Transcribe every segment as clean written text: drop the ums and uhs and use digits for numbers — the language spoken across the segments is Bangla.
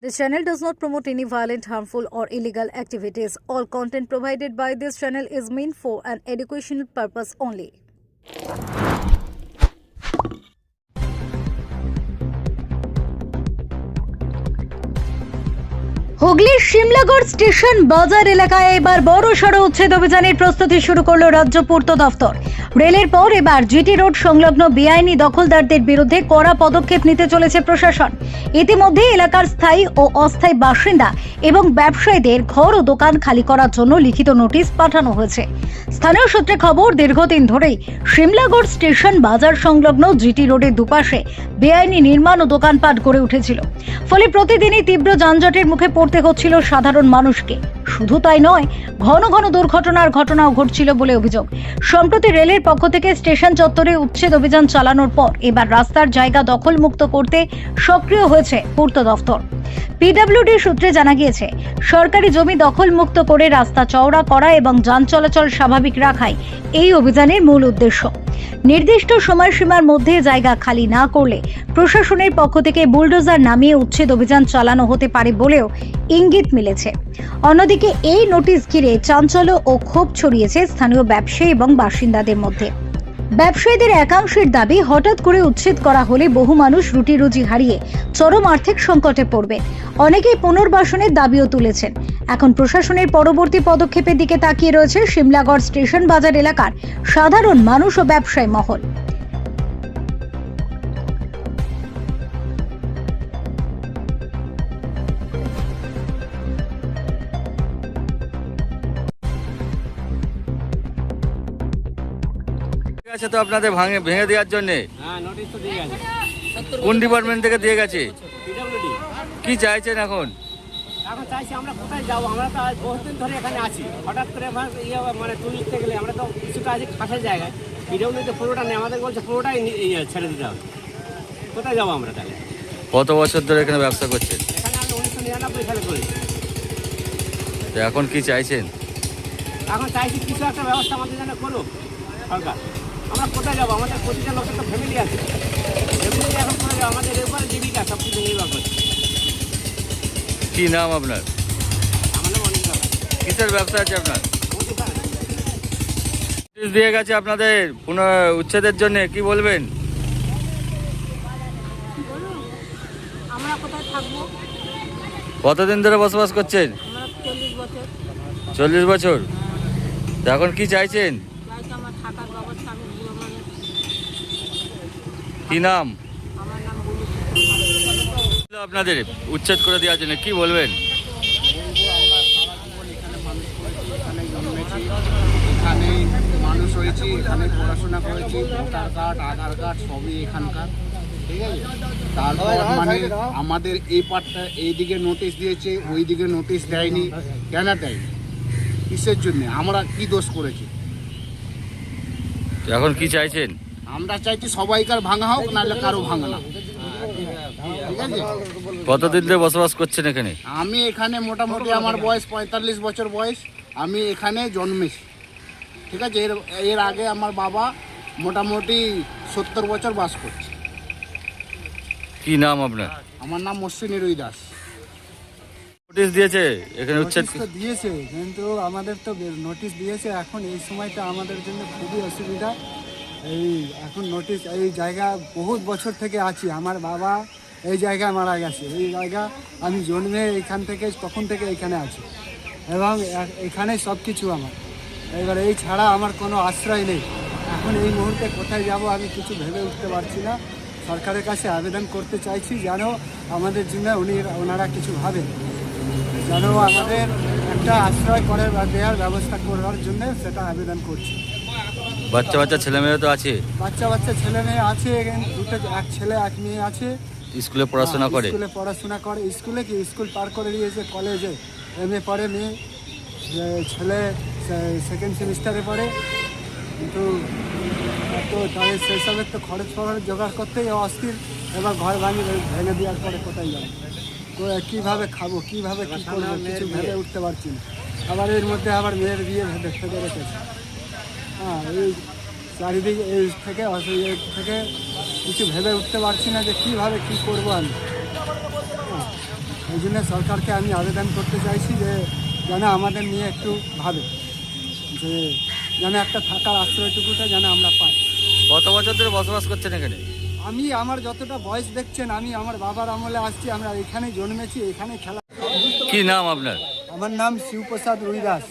This channel does not promote any violent, harmful, or illegal activities. All content provided by this channel is meant for an educational purpose only. হুগলির শিমলাগড় স্টেশন বাজার এলাকায় এবার বড়সড় উচ্ছেদ অভিযানের প্রস্তুতি শুরু করলো রাজ্য পূর্ত দফতর। রেলের পর এবার জিটি রোড সংলগ্ন বেআইনি দখলদারদের বিরুদ্ধে কড়া পদক্ষেপ নিতে চলেছে প্রশাসন। ইতিমধ্যে এলাকার স্থায়ী ও অস্থায়ী বাসিন্দা এবং ব্যবসায়ীদের ঘর ও দোকান খালি করার জন্য লিখিত নোটিশ পাঠানো হয়েছে। স্থানীয় সূত্রে খবর, দীর্ঘদিন ধরেই শিমলাগড় স্টেশন বাজার সংলগ্ন জিটি রোডের দুপাশে বেআইনি নির্মাণ ও দোকানপাট গড়ে উঠেছিল। ফলে প্রতিদিনই তীব্র যানজটের মুখে পড়তে হচ্ছিল সাধারণ মানুষকে। শুধু তাই নয়, ঘন ঘন দুর্ঘটনার ঘটনাও ঘটছিল বলে অভিযোগ। সম্প্রতি রেলের পক্ষ থেকে স্টেশন চত্বরে উচ্ছেদ অভিযান চালানোর পর এবার রাস্তার জায়গা দখলমুক্ত করতে সক্রিয় হয়েছে পূর্ত দফতর। পিডব্লিউডি সূত্রে জানা গিয়েছে, সরকারি জমি দখলমুক্ত করে রাস্তা চওড়া করা এবং যান চলাচল স্বাভাবিক রাখাই এই অভিযানের মূল উদ্দেশ্য। নির্দিষ্ট সময়সীমার মধ্যে জায়গা খালি না করলে প্রশাসনের পক্ষ থেকে বুলডোজার নামিয়ে উচ্ছেদ অভিযান চালানো হতে পারে বলেও ইঙ্গিত মিলেছে। অন্যদিকে এই নোটিশ ঘিরে চাঞ্চল্য ও ক্ষোভ ছড়িয়েছে স্থানীয় ব্যবসায়ী এবং বাসিন্দাদের মধ্যে। ব্যবসায়ীদের একাংশের দাবি, হঠাৎ করে উচ্ছেদ করা হলে বহু মানুষ রুটি রুজি হারিয়ে চরম আর্থিক সংকটে পড়বে। অনেকেই পুনর্বাসনের দাবিও তুলেছেন। এখন প্রশাসনের পরবর্তী পদক্ষেপের দিকে তাকিয়ে রয়েছে শিমলাগড় স্টেশন বাজার এলাকার সাধারণ মানুষ ও ব্যবসায়ী মহল। আছে তো আপনাদের ভেঙে দেওয়ার জন্য? হ্যাঁ, নোটিশ তো দিয়ে গেছে। কোন ডিপার্টমেন্ট থেকে দিয়ে গেছে? পিডব্লিউডি। কি চাইছেন এখন? এখন চাইছি আমরা কোথায় যাবো? আমরা তো আজ বহুদিন ধরে এখানে আছি। হঠাৎ করে মানে তুলতে গেলে আমরা তো কিছুটা আছি খাসের জায়গায়। পিডব্লিউডিতে পুরোটা নেই, আমাদের বলছে পুরোটাই ছেড়ে দিতে হবে। কোথায় যাবো আমরা তাহলে? কত বছর ধরে এখানে ব্যবসা করছেন? এখানে আমি 1999 সালে করেছি। তো এখন কি চাইছেন? এখন চাইছি কিছু একটা ব্যবস্থা আমাদের জন্য করুক সরকার। আমরা কোথায় যাবো? আমাদের প্রতিটা লোকের তো ফ্যামিলি আছে। ফ্যামিলি এখন কোথায় যাবো? আমাদের এর উপরে জীবিকা সব কিছু নির্ভর করছে। কি নাম আপনার? আমাদের অনেক ব্যাপার। কিসের ব্যবসা আছে আপনার? নোটিশ দিয়ে গেছে আপনাদের উচ্ছেদের জন্য, কি বলবেন? আমরা কোথায় থাকবো? কতদিন ধরে বসবাস করছেন? আমরা 40 বছর। 40 বছর। তো এখন কি চাইছেন? যাইতে আমার থাকার ব্যবস্থা, আমি বুড়ো মানুষ। কি নাম আমার নাম বুলু। আপনাদের উচ্ছেদ করে দেওয়ার জন্য কি বলবেন? এখানে মানুষ হয়েছি, এখানে পড়াশোনা করেছি, ভোটার কার্ড, আধার কার্ড সবই এখানকার, ঠিক আছে। তারপর মানে আমাদের এই পার্টটা এইদিকে নোটিশ দিয়েছে, ওই দিকে নোটিশ দেয়নি। কেন দেয়নি? কিসের জন্য? আমরা কি দোষ করেছি? তো এখন কি চাইছেন? আমরা চাইছি সবাইকার ভাঙা হোক, নাহলে কারো ভাঙা না, ঠিক আছে। কতদিন ধরে বসবাস করছেন এখানে? আমি এখানে মোটামুটি আমার বয়স 45 বছর বয়স। আমি এখানে জন্মেছি, ঠিক আছে। এর আগে আমার বাবা মোটামুটি 70 বছর বাস করছে। কি নাম আপনার? আমার নাম অশ্বিনী রুই দাস। নোটিশ দিয়েছে এখানে উচ্ছেদ? নোটিশ তো দিয়েছে, কিন্তু আমাদের তো নোটিশ দিয়েছে। এখন এই সময়টা আমাদের জন্য খুবই অসুবিধা। এই এখন নোটিশ, এই জায়গা বহুত বছর থেকে আছি। আমার বাবা এই জায়গায় মারা গেছে। এই জায়গা আমি জন্মে এখান থেকে তখন থেকে এখানে আছি এবং এখানে সব কিছু আমার। এবার এই ছাড়া আমার কোনো আশ্রয় নেই। এখন এই মুহূর্তে কোথায় যাব আমি কিছু ভেবে উঠতে পারছি না। সরকারের কাছে আবেদন করতে চাইছি যেন আমাদের জন্য ওনারা কিছু ভাবেন, যেন আমাদের একটা আশ্রয় করে বা দেওয়ার ব্যবস্থা করার জন্য সেটা আবেদন করছি। বাচ্চা বাচ্চা ছেলে মেয়ে তো আছে? বাচ্চা ছেলে মেয়ে আছে, দুটো, এক ছেলে এক মেয়ে আছে। স্কুলে পড়াশোনা করে? স্কুলে পড়াশোনা করে। স্কুলে কি স্কুল পার করে দিয়েছে, কলেজে MA পড়ে মেয়ে, ছেলে সেকেন্ড সেমিস্টারে পড়ে। কিন্তু তো তাদের সেসবের তো খরচ জোগাড় করতেই অস্থির। এবার ঘর ভেঙে দেওয়ার পরে কোথায় যাবো? তো কীভাবে খাবো, কীভাবে কী করবো কিছু ভেবে উঠতে পারছি না। আবার এর মধ্যে আবার মেয়ের বিয়ে ফেলে রেখেছে। হ্যাঁ, এই চারিদিকে এই থেকে কিছু ভেবে উঠতে পারছি না যে কীভাবে কী করবো আমি। এই জন্য সরকারকে আমি আবেদন করতে চাইছি যে যেন আমাদের নিয়ে একটু ভাবে, যে যেন একটা থাকার আশ্রয়টুকুটা যেন আমরা পাই। কত বছর ধরে বসবাস করছেন এখানে? আমি আমার যতটা বয়স দেখছেন, আমি আমার বাবার আমলে আসছি, আমরা এখানেই জন্মেছি, এখানে খেলা। কি নাম আপনার? আমার নাম শিবপ্রসাদ রুইদাস,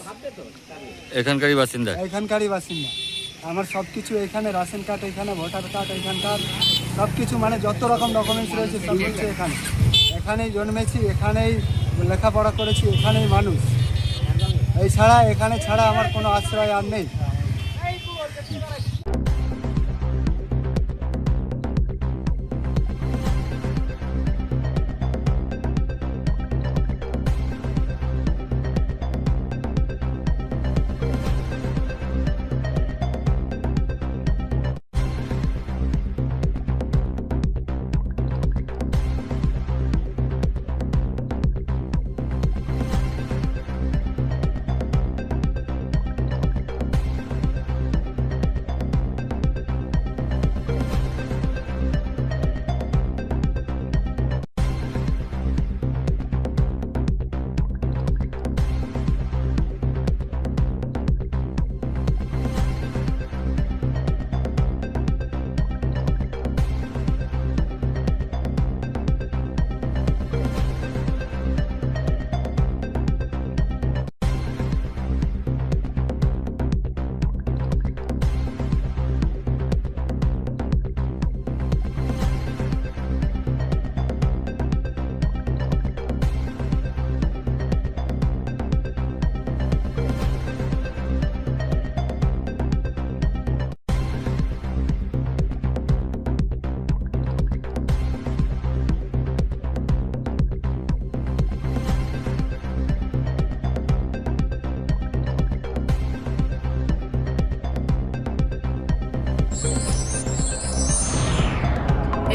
এখানকারই বাসিন্দা? এখানকারই বাসিন্দা। আমার সব কিছু এখানে, রাশন কার্ড এখানে, ভোটার কার্ড এখানকার, সব কিছু মানে যত রকম ডকুমেন্টস রয়েছে সব কিছু এখানে। এখানেই জন্মেছি, এখানেই লেখাপড়া করেছি, এখানেই মানুষ। এই ছাড়া, এখানে ছাড়া আমার কোনো আশ্রয় আর নেই।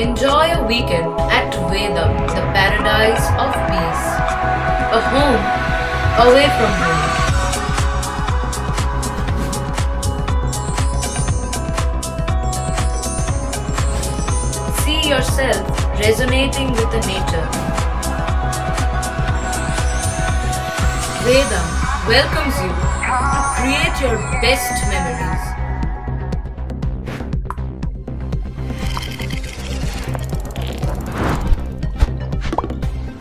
Enjoy a weekend at Vedam, the paradise of peace. A home away from home. See yourself resonating with the nature. Vedam welcomes you to create your best memories.